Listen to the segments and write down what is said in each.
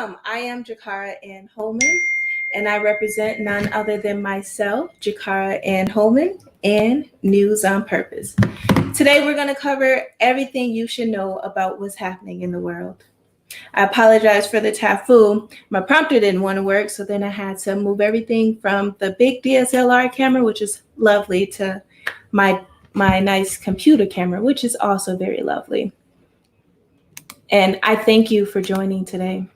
Welcome. I am Jakara Ann Holman, and I represent none other than myself, Jakara Ann Holman, and News on Purpose. Today, we're going to cover everything you should know about what's happening in the world. I apologize for the tafu. My prompter didn't want to work, so then I had to move everything from the big DSLR camera, which is lovely, to my nice computer camera, which is also very lovely. And I thank you for joining today.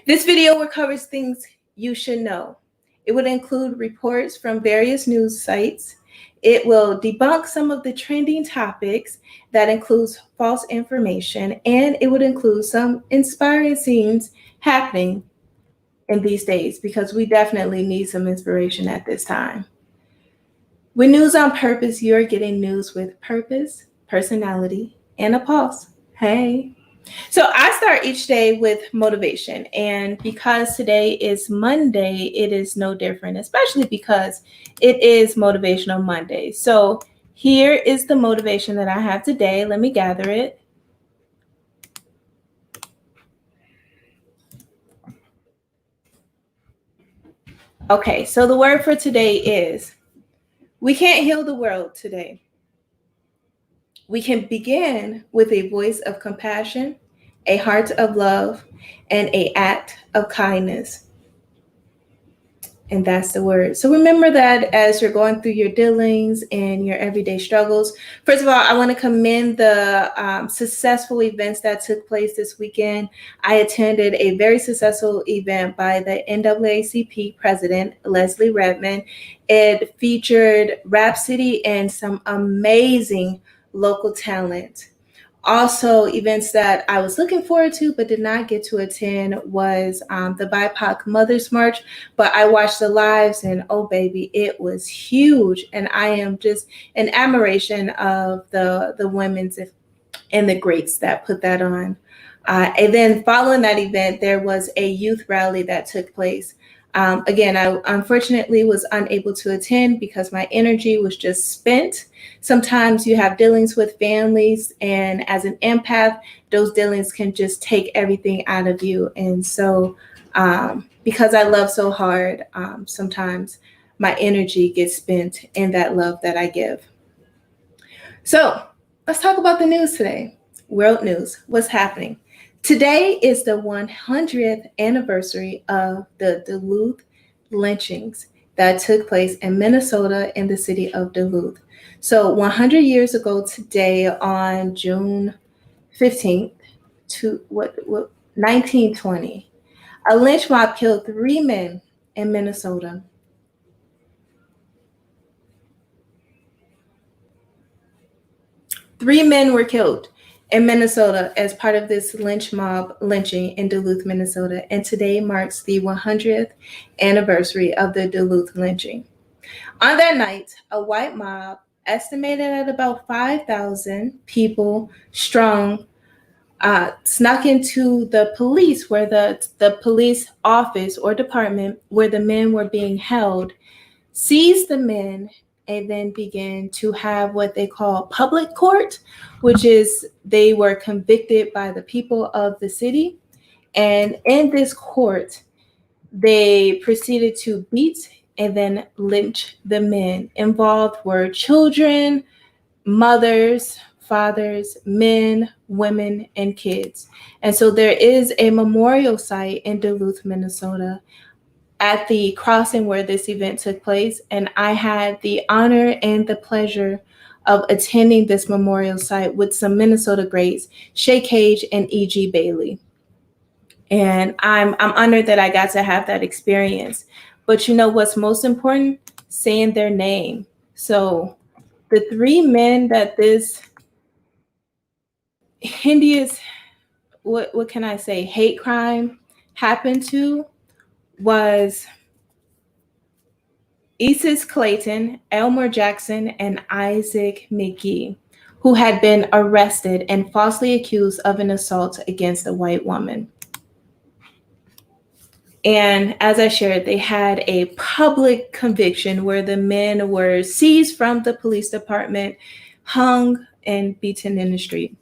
This video covers things you should know. It would include reports from various news sites. It will debunk some of the trending topics that includes false information, and it would include some inspiring scenes happening in these days, because we definitely need some inspiration at this time. With News on Purpose, you're getting news with purpose, personality, and a pulse. Hey. So I start each day with motivation, and because today is Monday, it is no different, especially because it is Motivational Monday. So here is the motivation that I have today. Let me gather it. Okay, so the word for today is, we can't heal the world today. We can begin with a voice of compassion, a heart of love, and an act of kindness. And that's the word. So remember that as you're going through your dealings and your everyday struggles. First of all, I want to commend the successful events that took place this weekend. I attended a very successful event by the NAACP president, Leslie Redmond. It featured Rhapsody and some amazing local talent. Also, events that I was looking forward to but did not get to attend was the BIPOC Mothers March, but I watched the lives and oh baby, it was huge. And I am just in admiration of the women's and the greats that put that on. And then following that event, there was a youth rally that took place. Again, I unfortunately was unable to attend because my energy was just spent. Sometimes you have dealings with families, and as an empath, those dealings can just take everything out of you. And so because I love so hard, sometimes my energy gets spent in that love that I give. So let's talk about the news today. World news, what's happening? Today is the 100th anniversary of the Duluth Lynchings that took place in Minnesota in the city of Duluth. So 100 years ago today, on June 15th, 1920, a lynch mob killed 3 men in Minnesota. Three men were killed in Minnesota as part of this lynch mob lynching in Duluth, Minnesota. And today marks the 100th anniversary of the Duluth lynching. On that night, a white mob, estimated at about 5,000 people strong, snuck into the police, where the police office or department where the men were being held, seized the men, and then began to have what they call public court, which is they were convicted by the people of the city. And in this court, they proceeded to beat and then lynch the men. Involved were children, mothers, fathers, men, women, and kids. And so there is a memorial site in Duluth, Minnesota, at the crossing where this event took place, and I had the honor and the pleasure of attending this memorial site with some Minnesota greats, Shay Cage and E.G. Bailey. And I'm honored that I got to have that experience. But you know what's most important? Saying their name. So the 3 men that this hideous, what can I say, hate crime happened to was Isis Clayton, Elmer Jackson, and Isaac McGee, who had been arrested and falsely accused of an assault against a white woman. And as I shared, they had a public conviction where the men were seized from the police department, hung, and beaten in the street.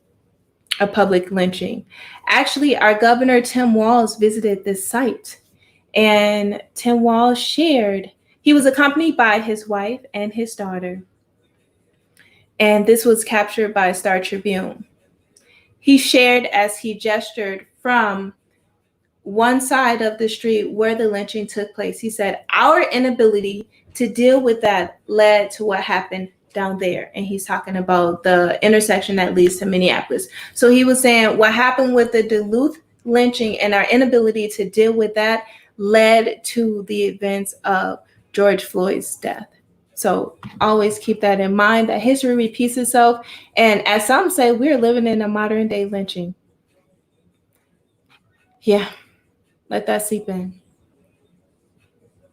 a public lynching. Actually, our governor, Tim Walz, visited this site, and Tim Walz shared, he was accompanied by his wife and his daughter, and this was captured by Star Tribune. He shared as he gestured from one side of the street where the lynching took place. He said, our inability to deal with that led to what happened down there. And he's talking about the intersection that leads to Minneapolis. So he was saying what happened with the Duluth lynching and our inability to deal with that led to the events of George Floyd's death. So always keep that in mind, that history repeats itself. And as some say, we're living in a modern day lynching. Yeah, let that seep in.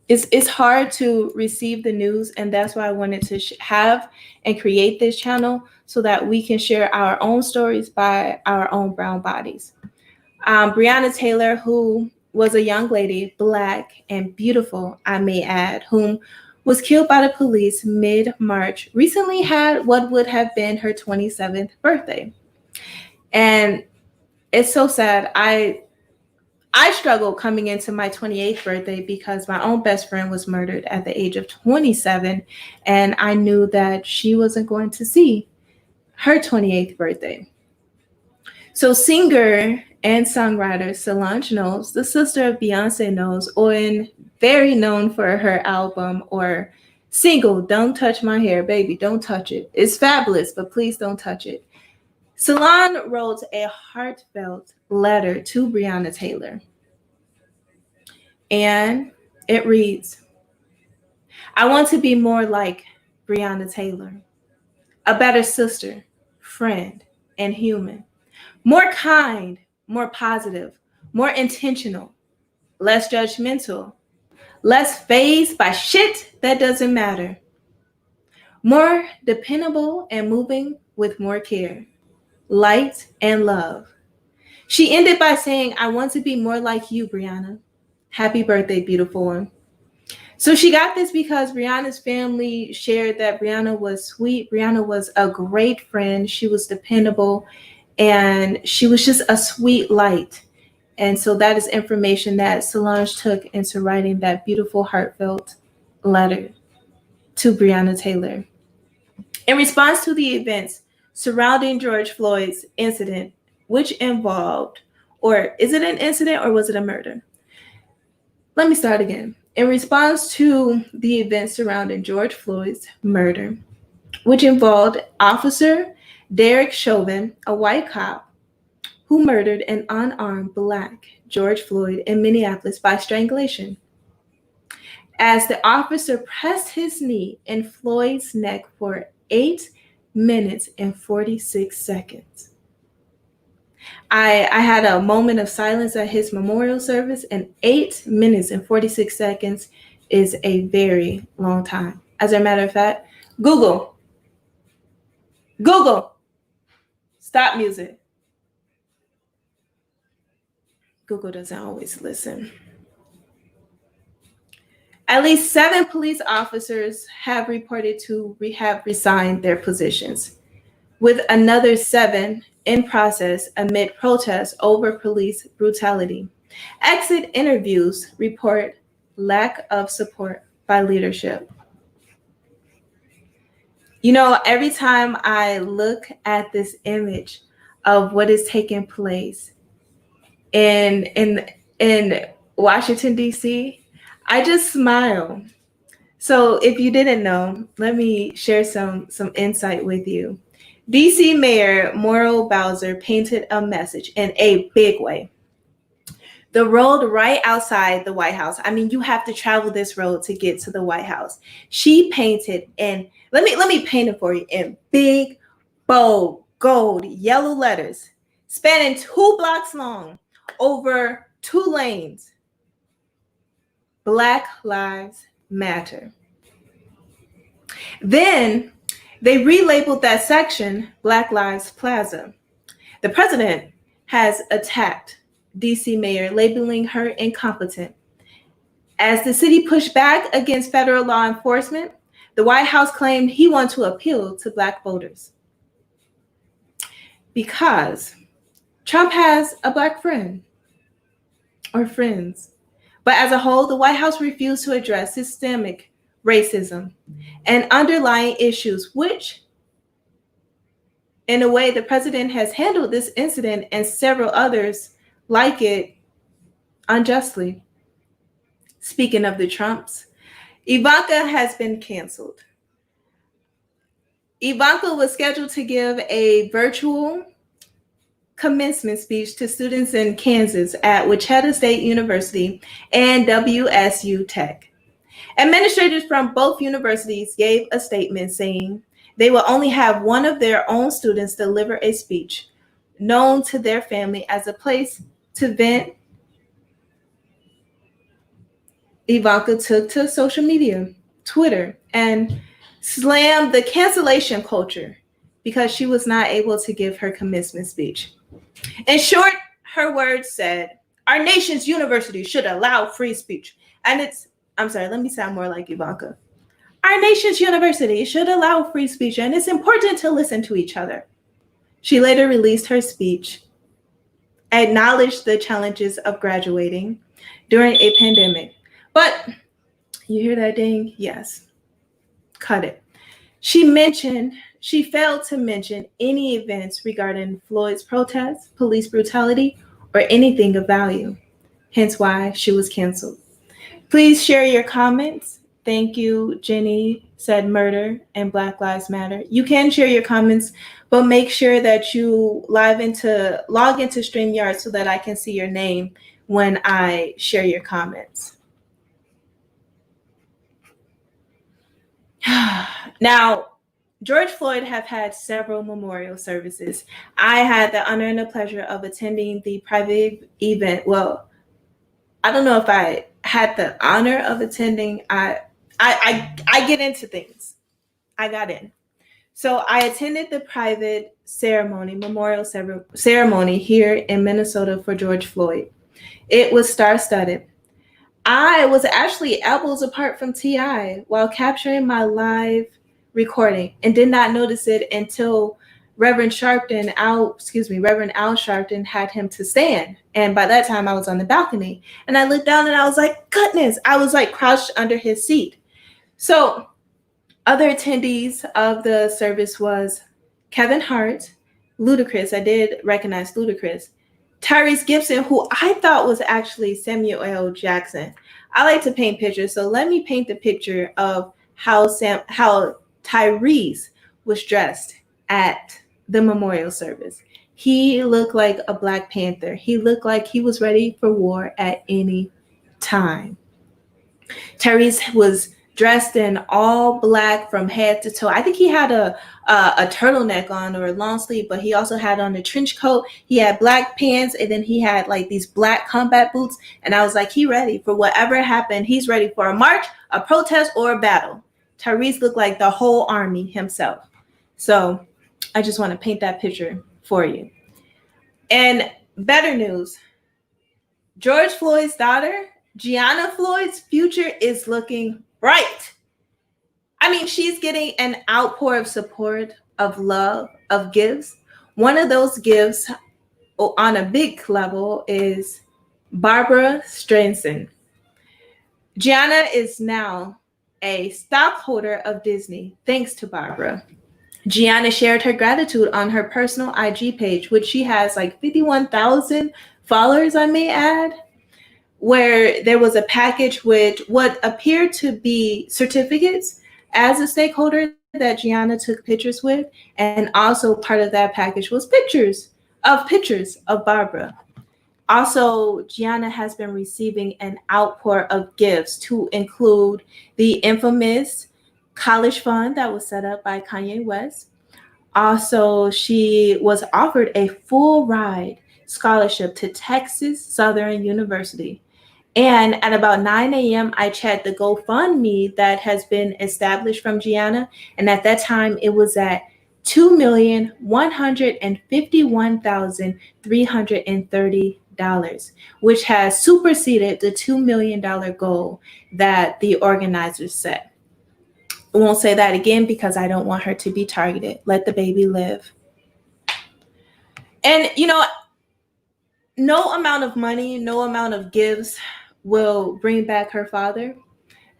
It's hard to receive the news, and that's why I wanted to have and create this channel so that we can share our own stories by our own brown bodies. Breonna Taylor, who was a young lady, Black and beautiful, I may add, whom was killed by the police mid-March, recently had what would have been her 27th birthday. And it's so sad. I struggled coming into my 28th birthday because my own best friend was murdered at the age of 27, and I knew that she wasn't going to see her 28th birthday. So singer and songwriter Solange Knowles, the sister of Beyonce Knowles, and very known for her album or single, Don't Touch My Hair, Baby, Don't Touch It. It's fabulous, but please don't touch it. Solange wrote a heartfelt letter to Breonna Taylor. And it reads, I want to be more like Breonna Taylor, a better sister, friend, and human. More kind, more positive, more intentional, less judgmental, less fazed by shit that doesn't matter. More dependable and moving with more care, light and love. She ended by saying, I want to be more like you, Breonna. Happy birthday, beautiful one. So she got this because Breonna's family shared that Breonna was sweet. Breonna was a great friend. She was dependable, and she was just a sweet light. And so that is information that Solange took into writing that beautiful, heartfelt letter to Breonna Taylor. In response to the events surrounding George Floyd's incident, which involved, or is it an incident or was it a murder? Let me start again. In response to the events surrounding George Floyd's murder, which involved Officer Derek Chauvin, a white cop, who murdered an unarmed Black George Floyd in Minneapolis by strangulation. As the officer pressed his knee in Floyd's neck for 8 minutes and 46 seconds. I had a moment of silence at his memorial service, and 8 minutes and 46 seconds is a very long time. As a matter of fact, Google, stop music. Google doesn't always listen. At least 7 police officers have reported to have resigned their positions, with another 7 in process amid protests over police brutality. Exit interviews report lack of support by leadership. You know, every time I look at this image of what is taking place in Washington, D.C., I just smile. So if you didn't know, let me share some insight with you. D.C. Mayor Muriel Bowser painted a message in a big way. The road right outside the White House. I mean, you have to travel this road to get to the White House. She painted in, let me paint it for you, in big, bold, gold, yellow letters, spanning 2 blocks long, over 2 lanes. Black Lives Matter. Then they relabeled that section Black Lives Plaza. The president has attacked DC Mayor, labeling her incompetent. As the city pushed back against federal law enforcement, the White House claimed he wanted to appeal to Black voters. Because Trump has a Black friend or friends. But as a whole, the White House refused to address systemic racism and underlying issues, which, in a way, the president has handled this incident and several others like it unjustly. Speaking of the Trumps, Ivanka has been canceled. Ivanka was scheduled to give a virtual commencement speech to students in Kansas at Wichita State University and WSU Tech. Administrators from both universities gave a statement saying they will only have one of their own students deliver a speech known to their family as a place to vent. Ivanka took to social media, Twitter, and slammed the cancellation culture because she was not able to give her commencement speech. In short, her words said, "Our nation's university should allow free speech." And I'm sorry, let me sound more like Ivanka. Our nation's university should allow free speech, and it's important to listen to each other. She later released her speech, acknowledged the challenges of graduating during a pandemic. But you hear that ding? Yes. Cut it. She failed to mention any events regarding Floyd's protests, police brutality, or anything of value, hence why she was canceled. Please share your comments. Thank you, Jenny said murder and Black Lives Matter. You can share your comments, but make sure that you log into StreamYard so that I can see your name when I share your comments. Now, George Floyd have had several memorial services. I had the honor and the pleasure of attending the private event. Well, I don't know if I had the honor of attending. I get into things. I got in. So I attended the private memorial ceremony here in Minnesota for George Floyd. It was star-studded. I was actually elbows apart from T.I. while capturing my live recording and did not notice it until Reverend Al Sharpton had him to stand. And by that time I was on the balcony and I looked down and I was like, goodness, I was like crouched under his seat. So other attendees of the service was Kevin Hart, Ludacris. I did recognize Ludacris. Tyrese Gibson, who I thought was actually Samuel L. Jackson. I like to paint pictures, so let me paint the picture of how Tyrese was dressed at the memorial service. He looked like a Black Panther. He looked like he was ready for war at any time. Tyrese was dressed in all Black from head to toe. I think he had a turtleneck on or a long sleeve, but he also had on a trench coat. He had Black pants, and then he had like these Black combat boots. And I was like, he ready for whatever happened. He's ready for a march, a protest, or a battle. Tyrese looked like the whole army himself. So I just want to paint that picture for you. And better news, George Floyd's daughter, Gianna Floyd's future is looking bright. I mean, she's getting an outpour of support, of love, of gifts. One of those gifts on a big level is Barbara Streisand. Gianna is now a stockholder of Disney, thanks to Barbara. Gianna shared her gratitude on her personal IG page, which she has like 51,000 followers, I may add, where there was a package with what appeared to be certificates as a stakeholder that Gianna took pictures with. And also part of that package was pictures of Barbara. Also, Gianna has been receiving an outpour of gifts to include the infamous college fund that was set up by Kanye West. Also, she was offered a full ride scholarship to Texas Southern University. And at about 9 a.m., I checked the GoFundMe that has been established from Gianna. And at that time, it was at $2,151,330, which has superseded the $2 million goal that the organizers set. I won't say that again because I don't want her to be targeted. Let the baby live. And, no amount of money, no amount of gifts will bring back her father.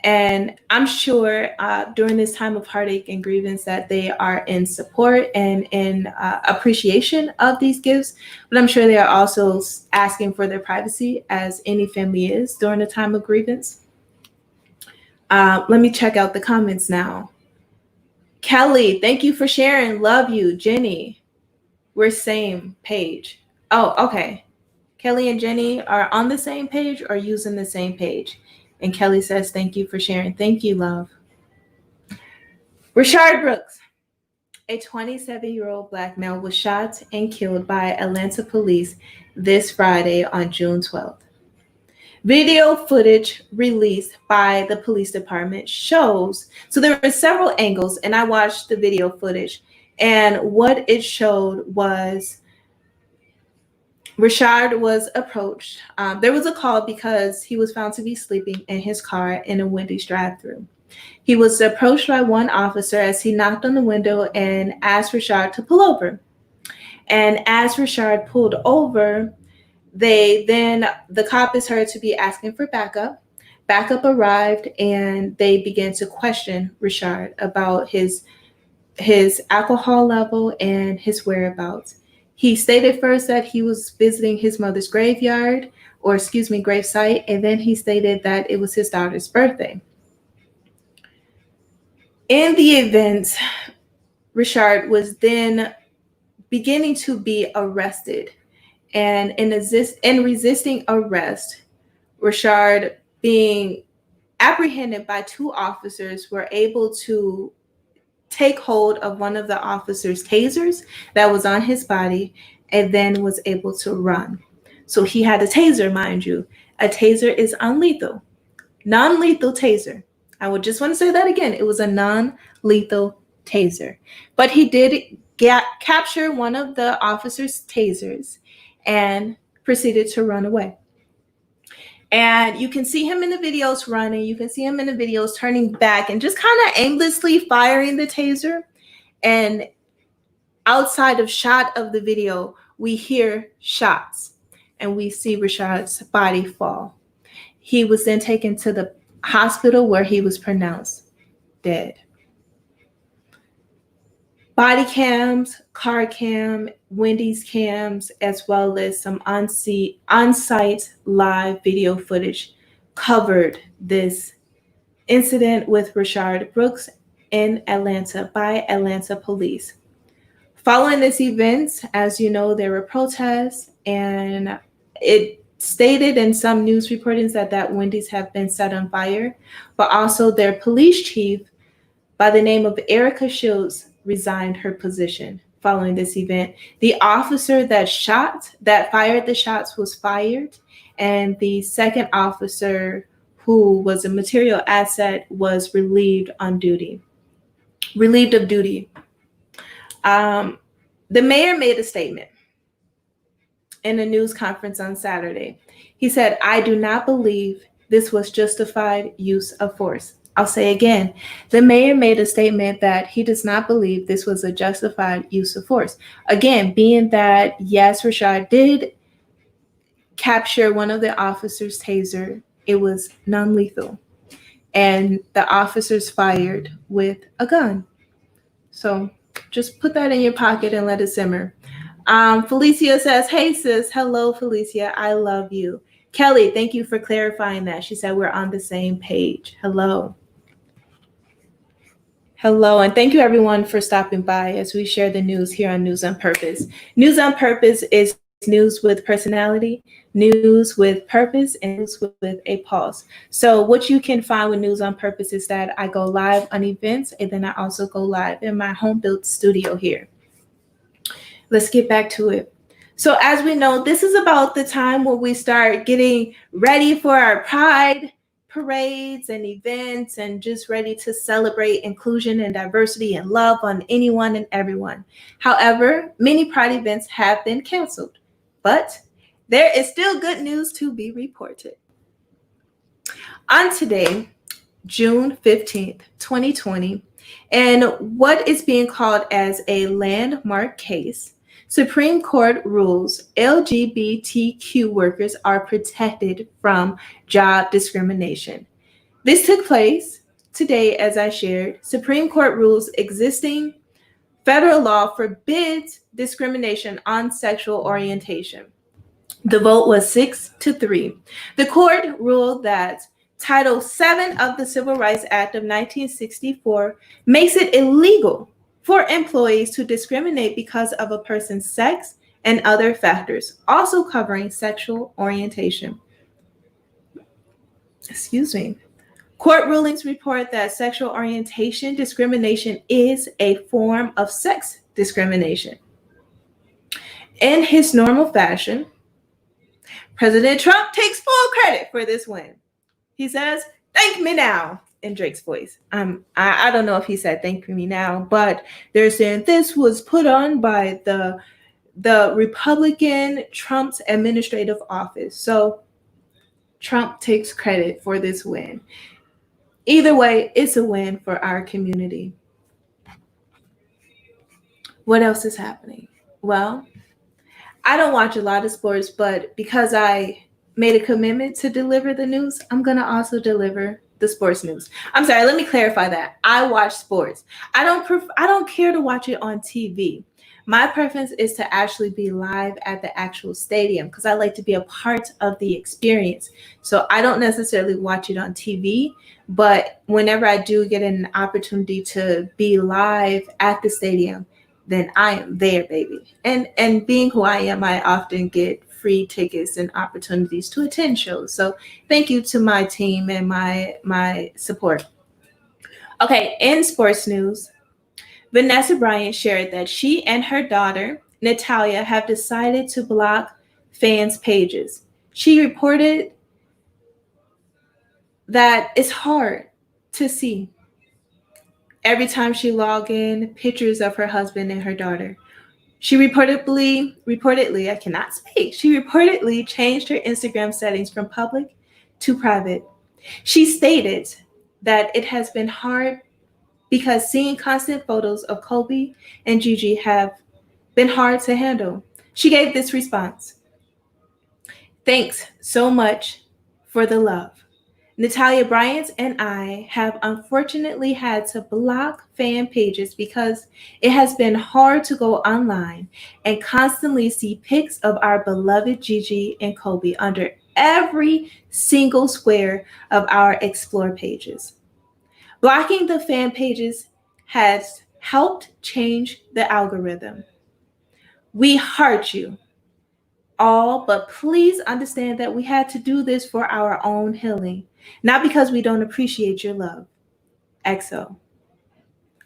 And I'm sure during this time of heartache and grievance that they are in support and in appreciation of these gifts. But I'm sure they are also asking for their privacy, as any family is during a time of grievance. Let me check out the comments now. Kelly, thank you for sharing. Love you. Jenny, we're same page. Oh, okay. Kelly and Jenny are on the same page or using the same page. And Kelly says, thank you for sharing. Thank you, love. Rayshard Brooks, a 27-year-old Black male, was shot and killed by Atlanta police this Friday on June 12th. Video footage released by the police department shows, so there were several angles, and I watched the video footage, and what it showed was Rayshard was approached. There was a call because he was found to be sleeping in his car in a Wendy's drive-thru. He was approached by one officer as he knocked on the window and asked Rayshard to pull over. And as Rayshard pulled over, the cop is heard to be asking for backup. Backup arrived and they began to question Rayshard about his alcohol level and his whereabouts. He stated first that he was visiting his mother's gravesite, and then he stated that it was his daughter's birthday. In the event, Rayshard was then beginning to be arrested, and in resisting arrest, Rayshard, being apprehended by two officers, were able to take hold of one of the officers' tasers that was on his body and then was able to run. So he had a taser, mind you. A taser is unlethal, non-lethal taser. I would just want to say that again. It was a non-lethal taser. But he did capture one of the officer's tasers and proceeded to run away. And you can see him in the videos running. You can see him in the videos turning back and just kind of aimlessly firing the taser. And outside of shot of the video, we hear shots and we see Rayshard's body fall. He was then taken to the hospital where he was pronounced dead. Body cams, car cam, Wendy's cams, as well as some on-site live video footage covered this incident with Rayshard Brooks in Atlanta by Atlanta police. Following this event, as you know, there were protests, and it stated in some news reportings that Wendy's have been set on fire, but also their police chief by the name of Erica Shields resigned her position following this event. The officer that fired the shots was fired, and the second officer, who was a material asset, was relieved of duty. The mayor made a statement in a news conference on Saturday. He said, "I do not believe this was justified use of force." I'll say again, the mayor made a statement that he does not believe this was a justified use of force. Again, being that, yes, Rayshard did capture one of the officers' taser, it was non-lethal. And the officers fired with a gun. So just put that in your pocket and let it simmer. Felicia says, "Hey sis." Hello, Felicia. I love you. Kelly, thank you for clarifying that. She said we're on the same page. Hello. Hello, and thank you everyone for stopping by as we share the news here on News on Purpose. News on Purpose is news with personality, news with purpose, and news with a pulse. So what you can find with News on Purpose is that I go live on events, and then I also go live in my home-built studio here. Let's get back to it. So as we know, this is about the time where we start getting ready for our Pride parades and events, and just ready to celebrate inclusion and diversity and love on anyone and everyone. However, many Pride events have been canceled, but there is still good news to be reported. On today, June 15th, 2020, and what is being called as a landmark case, Supreme Court rules LGBTQ workers are protected from job discrimination. This took place today, as I shared. Supreme Court rules existing federal law forbids discrimination on sexual orientation. The vote was 6-3. The court ruled that Title VII of the Civil Rights Act of 1964 makes it illegal for employees to discriminate because of a person's sex and other factors, also covering sexual orientation. Excuse me. Court rulings report that sexual orientation discrimination is a form of sex discrimination. In his normal fashion, President Trump takes full credit for this win. He says, "Thank me now," in Drake's voice. I don't know if he said "thank me now," but they're saying this was put on by the Republican Trump's administrative office. So Trump takes credit for this win. Either way, it's a win for our community. What else is happening? Well, I don't watch a lot of sports, but because I made a commitment to deliver the news, I'm going to also deliver the sports news. I'm sorry, let me clarify that. I watch sports. I don't care to watch it on TV. My preference is to actually be live at the actual stadium because I like to be a part of the experience. So I don't necessarily watch it on TV, but whenever I do get an opportunity to be live at the stadium, then I am there, baby. And being who I am, I often get free tickets and opportunities to attend shows. So thank you to my team and my support. Okay, in sports news, Vanessa Bryant shared that she and her daughter, Natalia, have decided to block fans' pages. She reported that it's hard to see every time she logs in pictures of her husband and her daughter. She reportedly, I cannot speak. She reportedly changed her Instagram settings from public to private. She stated that it has been hard because seeing constant photos of Kobe and Gigi have been hard to handle. She gave this response: "Thanks so much for the love. Natalia Bryant and I have unfortunately had to block fan pages because it has been hard to go online and constantly see pics of our beloved Gigi and Kobe under every single square of our Explore pages. Blocking the fan pages has helped change the algorithm. We heart you all, but please understand that we had to do this for our own healing, not because we don't appreciate your love. XO."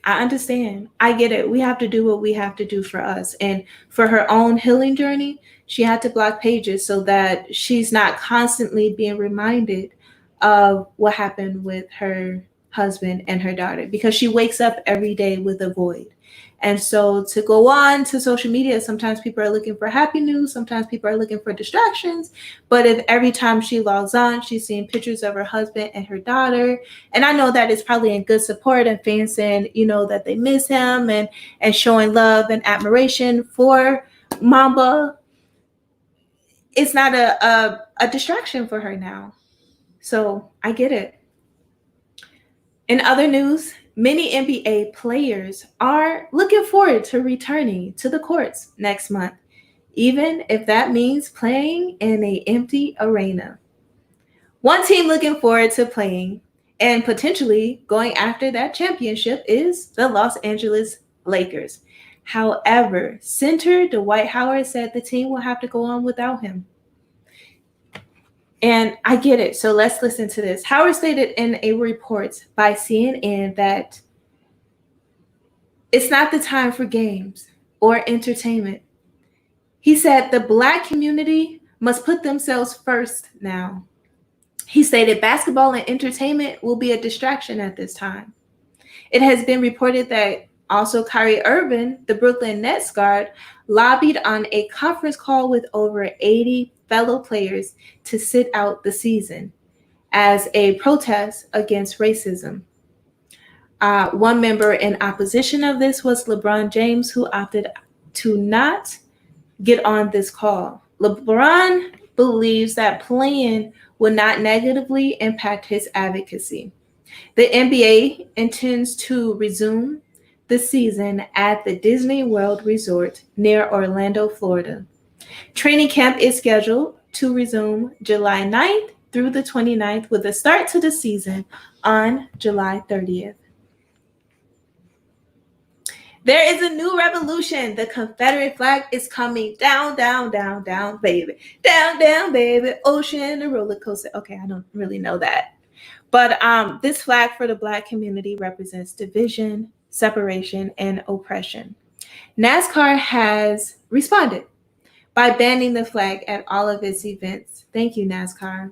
I understand. I get it. We have to do what we have to do for us. And for her own healing journey, she had to block pages so that she's not constantly being reminded of what happened with her husband and her daughter, because she wakes up every day with a void. And so to go on to social media, sometimes people are looking for happy news, sometimes people are looking for distractions. But if every time she logs on, she's seeing pictures of her husband and her daughter, and I know that it's probably in good support and fans saying, that they miss him and showing love and admiration for Mamba, it's not a distraction for her now. So I get it. In other news, many NBA players are looking forward to returning to the courts next month, even if that means playing in an empty arena. One team looking forward to playing and potentially going after that championship is the Los Angeles Lakers. However, center Dwight Howard said the team will have to go on without him. And I get it. So let's listen to this. Howard stated in a report by CNN that it's not the time for games or entertainment. He said the Black community must put themselves first now. He stated basketball and entertainment will be a distraction at this time. It has been reported that also Kyrie Irving, the Brooklyn Nets guard, lobbied on a conference call with over 80 fellow players to sit out the season as a protest against racism. One member in opposition of this was LeBron James, who opted to not get on this call. LeBron believes that playing will not negatively impact his advocacy. The NBA intends to resume the season at the Disney World Resort near Orlando, Florida. Training camp is scheduled to resume July 9th through the 29th with a start to the season on July 30th. There is a new revolution. The Confederate flag is coming down, down, down, down, baby. Down, down, baby. Ocean, a roller coaster. Okay, I don't really know that. But this flag for the Black community represents division, separation, and oppression. NASCAR has responded by banning the flag at all of its events. Thank you, NASCAR.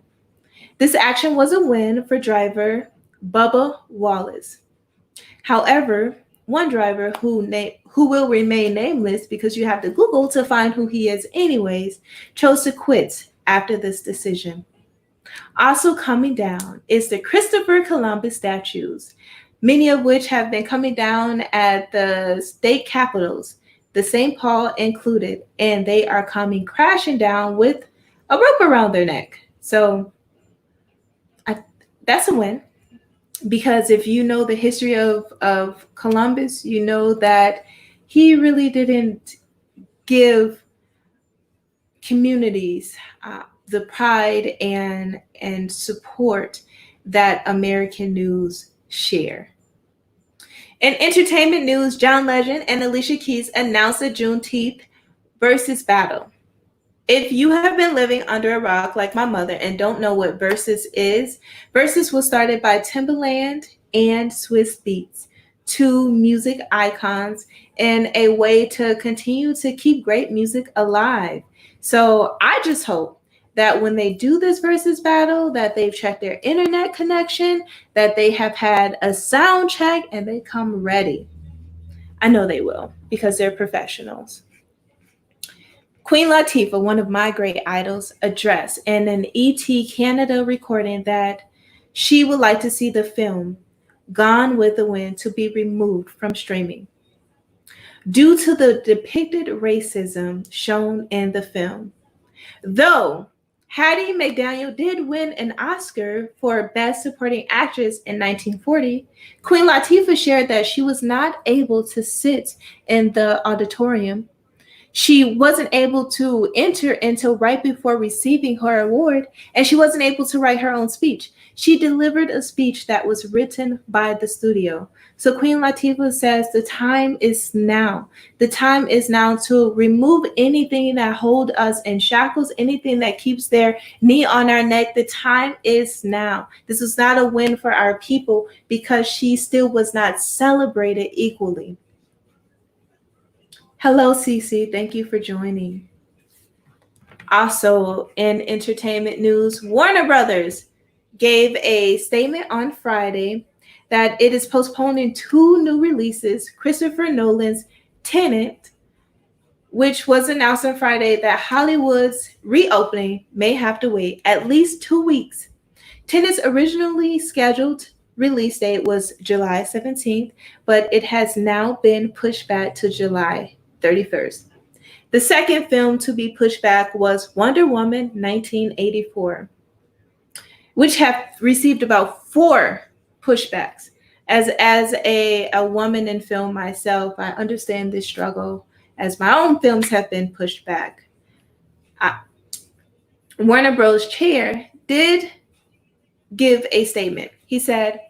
This action was a win for driver Bubba Wallace. However, one driver who will remain nameless because you have to Google to find who he is anyways, chose to quit after this decision. Also coming down is the Christopher Columbus statues, many of which have been coming down at the state capitals, the St. Paul included, and they are coming crashing down with a rope around their neck. So that's a win. Because if you know the history of Columbus, you know that he really didn't give communities the pride and support that American news share. In entertainment news, John Legend and Alicia Keys announced a Juneteenth versus battle. If you have been living under a rock like my mother and don't know what Versus is, Versus was started by Timbaland and Swiss Beats, two music icons, in a way to continue to keep great music alive. So I just hope that when they do this Versus battle, that they've checked their internet connection, that they have had a sound check, and they come ready. I know they will because they're professionals. Queen Latifah, one of my great idols, addressed in an ET Canada recording that she would like to see the film Gone with the Wind to be removed from streaming due to the depicted racism shown in the film. Though Hattie McDaniel did win an Oscar for Best Supporting Actress in 1940, Queen Latifah shared that she was not able to sit in the auditorium. She wasn't able to enter until right before receiving her award, and she wasn't able to write her own speech. She delivered a speech that was written by the studio. So Queen Latifah says the time is now. The time is now to remove anything that holds us in shackles, anything that keeps their knee on our neck. The time is now. This is not a win for our people because she still was not celebrated equally. Hello, Cece. Thank you for joining. Also, in entertainment news, Warner Brothers gave a statement on Friday that it is postponing two new releases, Christopher Nolan's Tenet, which was announced on Friday that Hollywood's reopening may have to wait at least 2 weeks. Tenet's originally scheduled release date was July 17th, but it has now been pushed back to July 31st. The second film to be pushed back was Wonder Woman 1984, which have received about 4 pushbacks. As a woman in film myself, I understand this struggle as my own films have been pushed back. Warner Bros. Chair did give a statement. He said,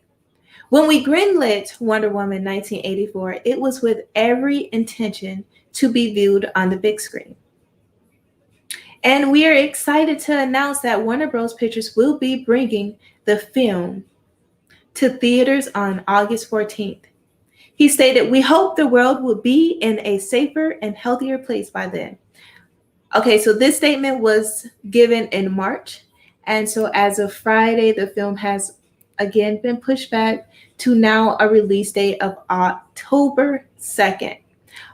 "When we greenlit Wonder Woman 1984, it was with every intention to be viewed on the big screen. And we are excited to announce that Warner Bros. Pictures will be bringing the film to theaters on August 14th. He stated, "We hope the world will be in a safer and healthier place by then." Okay, so this statement was given in March. And so as of Friday, the film has again been pushed back to now a release date of October 2nd.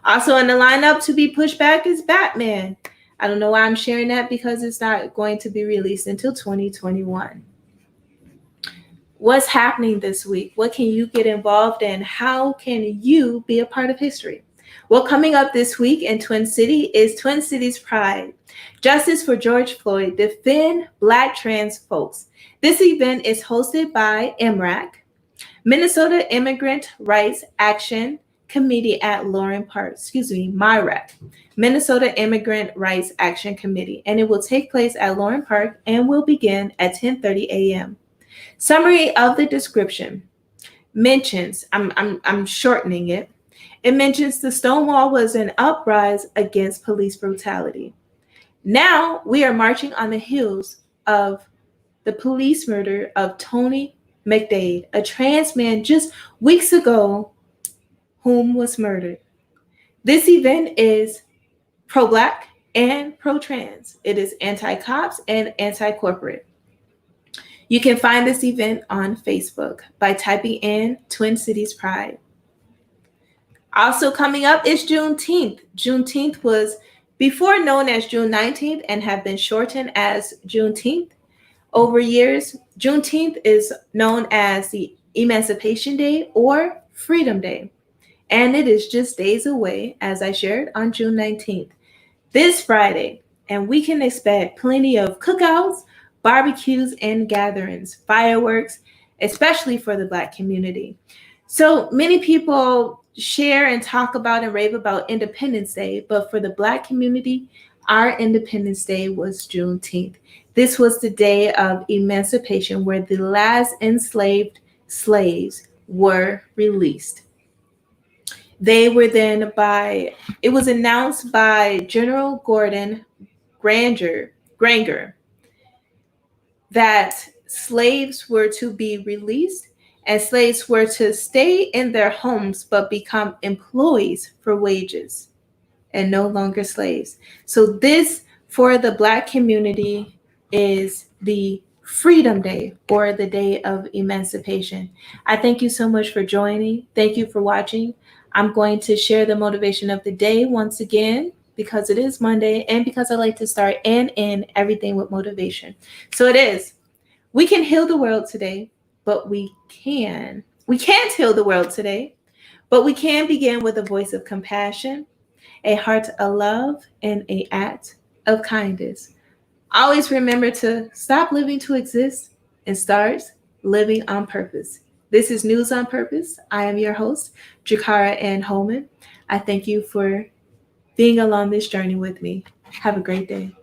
Also in the lineup to be pushed back is Batman. I don't know why I'm sharing that because it's not going to be released until 2021. What's happening this week? What can you get involved in? How can you be a part of history? Well, coming up this week in Twin City is Twin Cities Pride. Justice for George Floyd, defend Black trans folks. This event is hosted by MRAC, Minnesota Immigrant Rights Action Committee at Loring Park, MIRAC, Minnesota Immigrant Rights Action Committee, and it will take place at Loring Park and will begin at 10:30 a.m. Summary of the description mentions, I'm shortening it. It mentions the Stonewall was an uprising against police brutality. Now we are marching on the heels of the police murder of Tony McDade, a trans man just weeks ago whom was murdered. This event is pro-Black and pro-trans. It is anti-cops and anti-corporate. You can find this event on Facebook by typing in Twin Cities Pride. Also coming up is Juneteenth. Juneteenth was before known as June 19th and have been shortened as Juneteenth. Over years, Juneteenth is known as the Emancipation Day or Freedom Day. And it is just days away, as I shared, on June 19th. This Friday, and we can expect plenty of cookouts, barbecues, and gatherings, fireworks, especially for the Black community. So many people share and talk about and rave about Independence Day, but for the Black community, our Independence Day was Juneteenth. This was the day of emancipation where the last enslaved slaves were released. They were then it was announced by General Gordon Granger that slaves were to be released and slaves were to stay in their homes but become employees for wages and no longer slaves. So this, for the Black community, is the Freedom Day or the Day of Emancipation. I thank you so much for joining. Thank you for watching. I'm going to share the motivation of the day once again because it is Monday and because I like to start and end everything with motivation. So it is, we can heal the world today, but we can't heal the world today, but we can begin with a voice of compassion, a heart of love, and an act of kindness. Always remember to stop living to exist and start living on purpose. This is News on Purpose. I am your host, Jakara Ann Holman. I thank you for being along this journey with me. Have a great day.